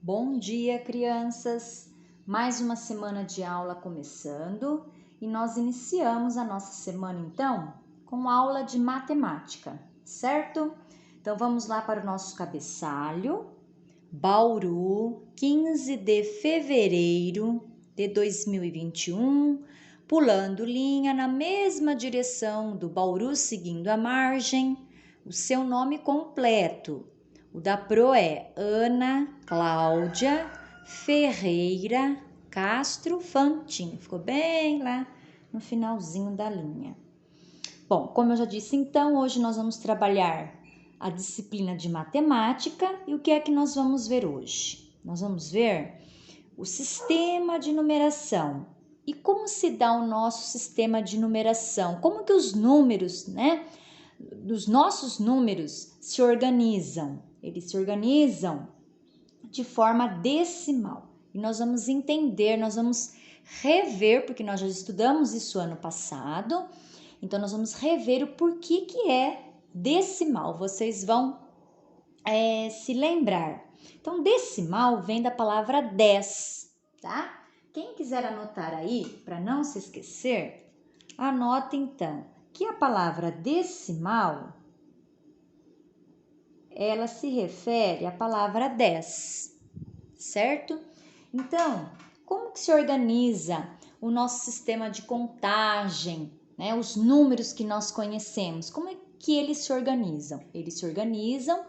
Bom dia, crianças! Mais uma semana de aula começando e nós iniciamos a nossa semana então com aula de matemática, certo? Então vamos lá para o nosso cabeçalho. Bauru, 15 de fevereiro de 2021, pulando linha na mesma direção do Bauru, seguindo a margem. O seu nome completo. O da Pro é Ana Cláudia Ferreira Castro Fantin. Ficou bem lá no finalzinho da linha. Bom, como eu já disse, então, hoje nós vamos trabalhar a disciplina de matemática. E o que é que nós vamos ver hoje? Nós vamos ver o sistema de numeração. E como se dá o nosso sistema de numeração? Como que os números, dos nossos números se organizam? Eles se organizam de forma decimal. E nós vamos entender, nós vamos rever, porque nós já estudamos isso ano passado. Então, nós vamos rever o porquê que é decimal. Vocês vão se lembrar. Então, decimal vem da palavra 10, tá? Quem quiser anotar aí, para não se esquecer, anota então que a palavra decimal, ela se refere à palavra 10, certo? Então, como que se organiza o nosso sistema de contagem, né? Os números que nós conhecemos, como é que eles se organizam? Eles se organizam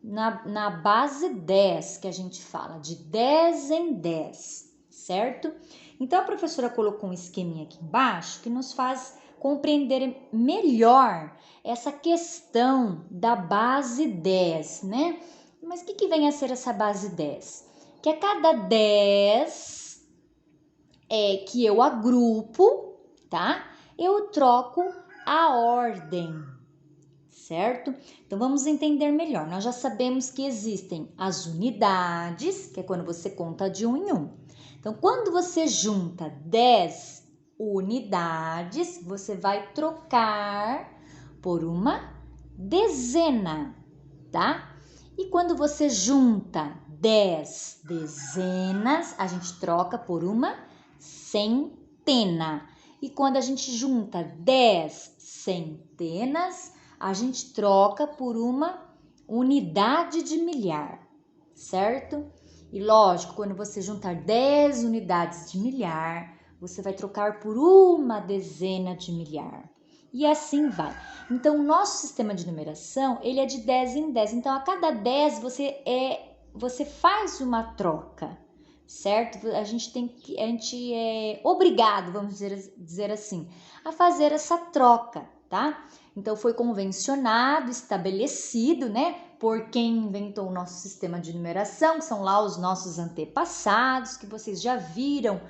na base 10, que a gente fala, de 10 em 10, certo? Então, a professora colocou um esqueminha aqui embaixo que nos faz compreender melhor essa questão da base 10, né? Mas o que vem a ser essa base 10? Que a cada 10 que eu agrupo, tá? Eu troco a ordem, certo? Então, vamos entender melhor. Nós já sabemos que existem as unidades, que é quando você conta de 1 em 1. Então, quando você junta 10 unidades, você vai trocar por uma dezena, tá? E quando você junta 10 dezenas, a gente troca por uma centena. E quando a gente junta 10 centenas, a gente troca por uma unidade de milhar, certo? E lógico, quando você juntar 10 unidades de milhar, você vai trocar por uma dezena de milhar. E assim vai. Então, o nosso sistema de numeração, ele é de 10 em 10. Então, a cada 10 você faz uma troca, certo? A gente é obrigado, vamos dizer assim, a fazer essa troca, tá? Então, foi convencionado, estabelecido, né, por quem inventou o nosso sistema de numeração, que são lá os nossos antepassados, que vocês já viram.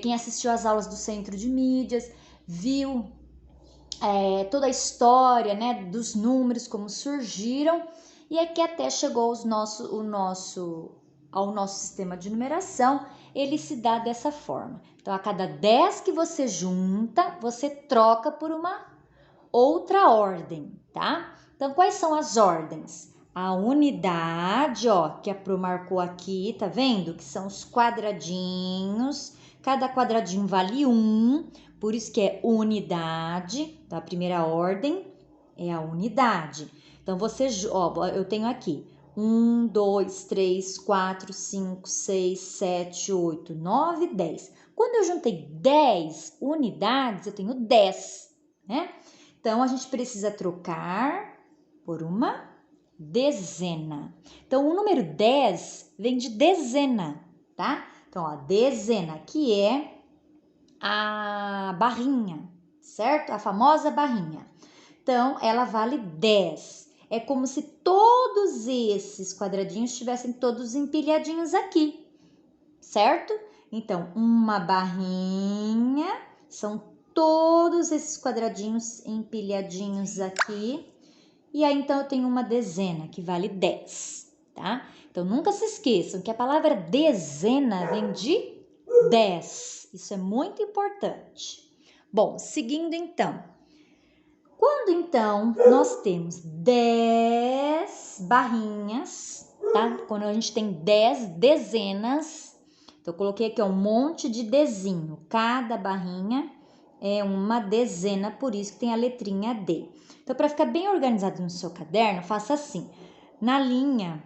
Quem assistiu às aulas do Centro de Mídias, viu toda a história, né, dos números, como surgiram, e aqui até chegou ao nosso sistema de numeração. Ele se dá dessa forma. Então, a cada 10 que você junta, você troca por uma outra ordem, tá? Então, quais são as ordens? A unidade, ó, que a Pro marcou aqui, tá vendo? Que são os quadradinhos. Cada quadradinho vale 1, por isso que é unidade. Então, a primeira ordem é a unidade. Então, ó, eu tenho aqui 1, 2, 3, 4, 5, 6, 7, 8, 9, 10. Quando eu juntei 10 unidades, eu tenho 10, né? Então, a gente precisa trocar por uma dezena. Então, o número 10 vem de dezena, tá? Então, ó, dezena, que é a barrinha, certo? A famosa barrinha. Então, ela vale 10. É como se todos esses quadradinhos estivessem todos empilhadinhos aqui, certo? Então, uma barrinha são todos esses quadradinhos empilhadinhos aqui. E aí, então, eu tenho uma dezena, que vale 10, tá? Então, nunca se esqueçam que a palavra dezena vem de 10. Isso é muito importante. Bom, seguindo então. Quando, então, nós temos 10 barrinhas, tá? Quando a gente tem 10 dezenas, então eu coloquei aqui ó, um monte de desenho. Cada barrinha é uma dezena, por isso que tem a letrinha D. Então, para ficar bem organizado no seu caderno, faça assim. Na linha,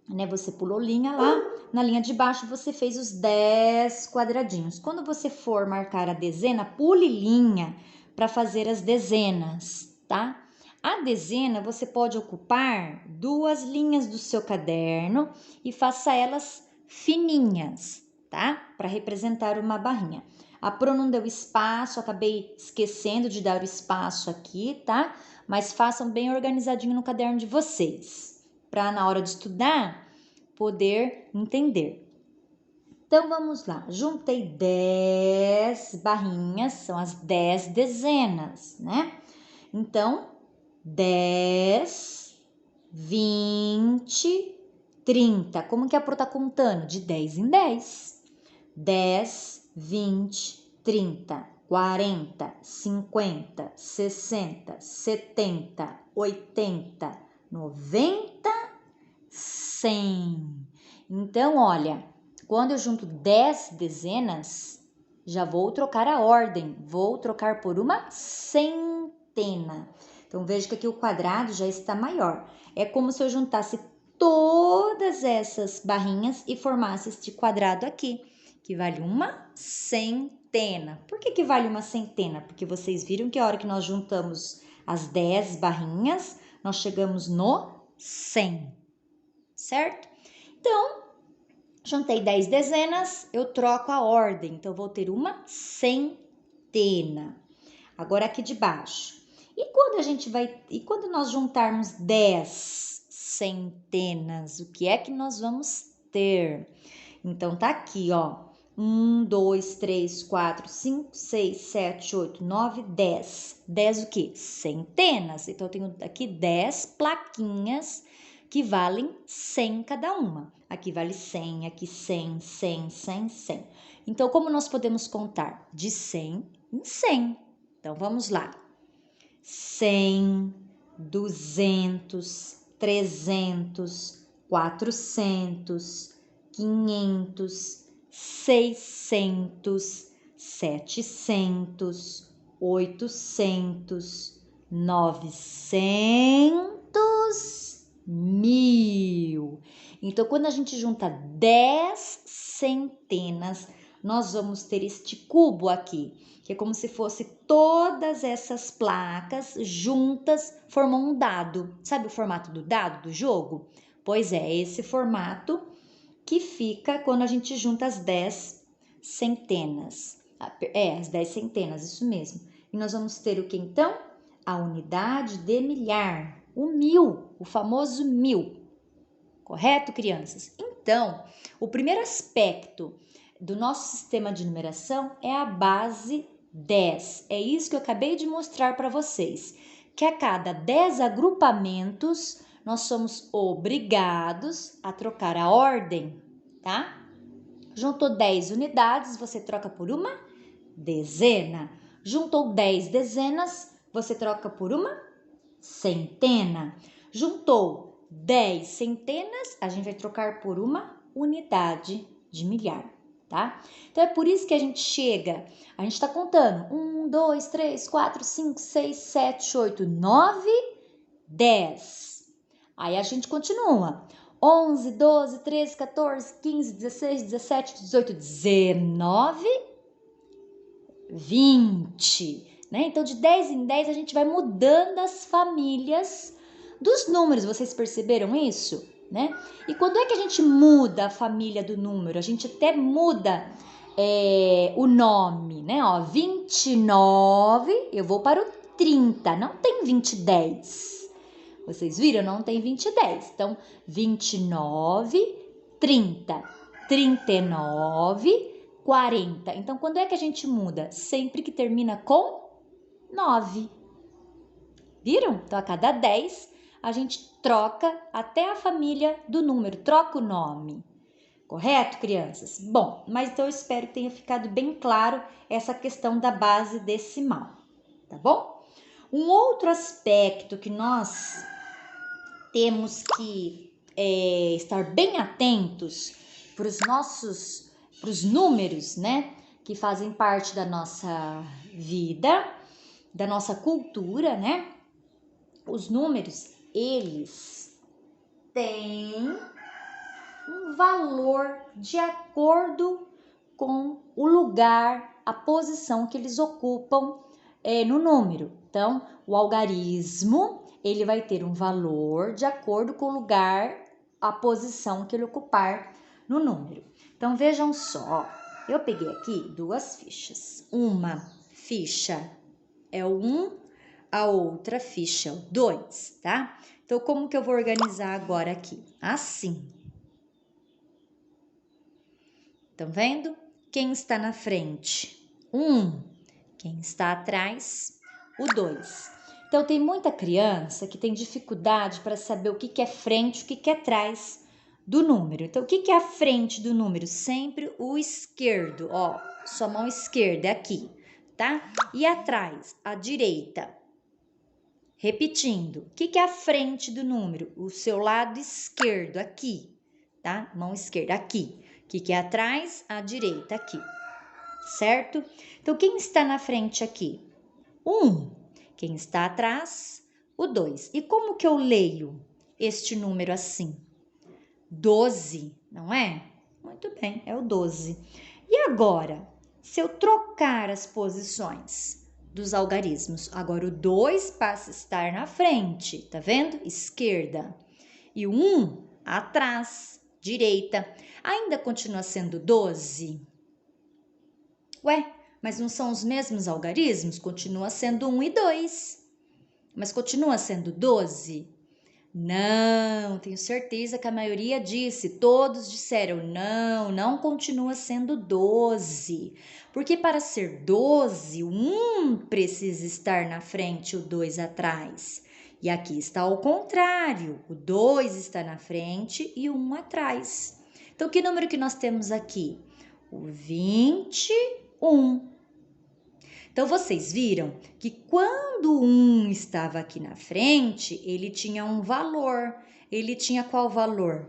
né, você pulou linha lá, na linha de baixo você fez os 10 quadradinhos. Quando você for marcar a dezena, pule linha para fazer as dezenas, tá? A dezena você pode ocupar 2 linhas do seu caderno e faça elas fininhas, tá? Para representar uma barrinha. A Pro não deu espaço, acabei esquecendo de dar o espaço aqui, tá? Mas façam bem organizadinho no caderno de vocês, para na hora de estudar poder entender. Então vamos lá, juntei 10 barrinhas, são as 10 dezenas, né? Então 10, 20, 30. Como que a Pro tá contando? De 10 em 10. 10, 20, 30, 40, 50, 60, 70, 80, 90, 100. Então, olha, quando eu junto 10 dezenas, já vou trocar a ordem, vou trocar por uma centena. Então, veja que aqui o quadrado já está maior. É como se eu juntasse todas essas barrinhas e formasse este quadrado aqui, que vale uma centena. Por que vale uma centena? Porque vocês viram que a hora que nós juntamos as 10 barrinhas, nós chegamos no 100, certo? Então, juntei 10 dezenas, eu troco a ordem, então vou ter uma centena. Agora aqui de baixo. E quando nós juntarmos 10 centenas, o que é que nós vamos ter? Então tá aqui, ó. 1, 2, 3, 4, 5, 6, 7, 8, 9, 10. 10 o quê? Centenas. Então eu tenho aqui 10 plaquinhas que valem 100 cada uma. Aqui vale 100, aqui 100, 100, 100, 100. Então, como nós podemos contar? De 100 em 100. Então, vamos lá. 100, 200, 300, 400, 500, 600, 700, 800, 900, 1000. Então, quando a gente junta 10 centenas, nós vamos ter este cubo aqui, que é como se fosse todas essas placas juntas formam um dado. Sabe o formato do dado do jogo? Pois é, esse formato que fica quando a gente junta as 10 centenas. As 10 centenas, isso mesmo. E nós vamos ter o que então? A unidade de milhar, o 1000, o famoso 1000. Correto, crianças? Então, o primeiro aspecto do nosso sistema de numeração é a base 10. É isso que eu acabei de mostrar para vocês, que a cada 10 agrupamentos, nós somos obrigados a trocar a ordem, tá? Juntou 10 unidades, você troca por uma dezena. Juntou 10 dezenas, você troca por uma centena. Juntou 10 centenas, a gente vai trocar por uma unidade de milhar, tá? Então, é por isso que a gente está contando 1, 2, 3, 4, 5, 6, 7, 8, 9, 10. Aí a gente continua. 11, 12, 13, 14, 15, 16, 17, 18, 19, 20. Né? Então, de 10 em 10, a gente vai mudando as famílias dos números. Vocês perceberam isso? Né? E quando é que a gente muda a família do número? A gente até muda o nome, né? Ó, 29, eu vou para o 30, não tem 20 e 10. Vocês viram? Não tem 20 e 10. Então, 29, 30, 39, 40. Então, quando é que a gente muda? Sempre que termina com 9. Viram? Então, a cada 10, a gente troca até a família do número, troca o nome. Correto, crianças? Bom, mas então eu espero que tenha ficado bem claro essa questão da base decimal, tá bom? Um outro aspecto que nós temos que estar bem atentos para os números, né? Que fazem parte da nossa vida, da nossa cultura, né? Os números, eles têm um valor de acordo com o lugar, a posição que eles ocupam no número. Então, o algarismo, ele vai ter um valor de acordo com o lugar, a posição que ele ocupar no número. Então, vejam só, eu peguei aqui 2 fichas. Uma ficha é o 1, a outra ficha é o 2, tá? Então, como que eu vou organizar agora aqui? Assim. Estão vendo? Quem está na frente? 1. Quem está atrás? O 2. Então, tem muita criança que tem dificuldade para saber o que é frente, o que é trás do número. Então, o que é a frente do número? Sempre o esquerdo, ó. Sua mão esquerda é aqui, tá? E atrás, a direita. Repetindo, o que é a frente do número? O seu lado esquerdo, aqui, tá? Mão esquerda, aqui. O que é atrás? A direita, aqui. Certo? Então, quem está na frente aqui? 1. Quem está atrás? O 2. E como que eu leio este número assim? 12, não é? Muito bem, é o 12. E agora, se eu trocar as posições dos algarismos, agora o 2 passa a estar na frente, tá vendo? Esquerda. E o 1 atrás, direita. Ainda continua sendo 12? Ué, mas não são os mesmos algarismos? Continua sendo 1 e 2. Mas continua sendo 12? Não, tenho certeza que a maioria disse, todos disseram, não continua sendo 12. Porque para ser 12, o 1 precisa estar na frente, o 2 atrás. E aqui está ao contrário, o 2 está na frente e o 1 atrás. Então, que número que nós temos aqui? O 21. Então, vocês viram que quando o 1 estava aqui na frente, ele tinha um valor. Ele tinha qual valor?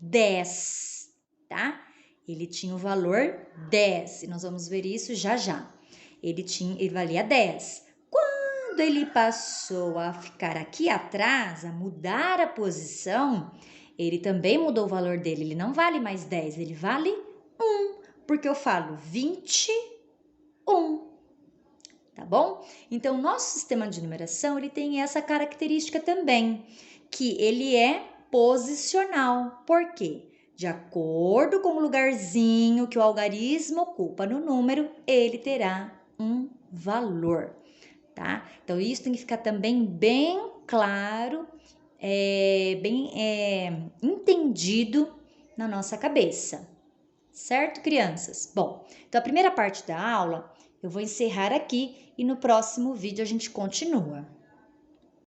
10, tá? Ele tinha o valor 10, e nós vamos ver isso já já. Ele valia 10. Quando ele passou a ficar aqui atrás, a mudar a posição, ele também mudou o valor dele. Ele não vale mais 10, ele vale 1, porque eu falo 21. Tá bom? Então, nosso sistema de numeração, ele tem essa característica também, que ele é posicional. Por quê? De acordo com o lugarzinho que o algarismo ocupa no número, ele terá um valor, tá? Então, isso tem que ficar também bem claro, bem entendido na nossa cabeça. Certo, crianças? Bom, então a primeira parte da aula eu vou encerrar aqui e no próximo vídeo a gente continua.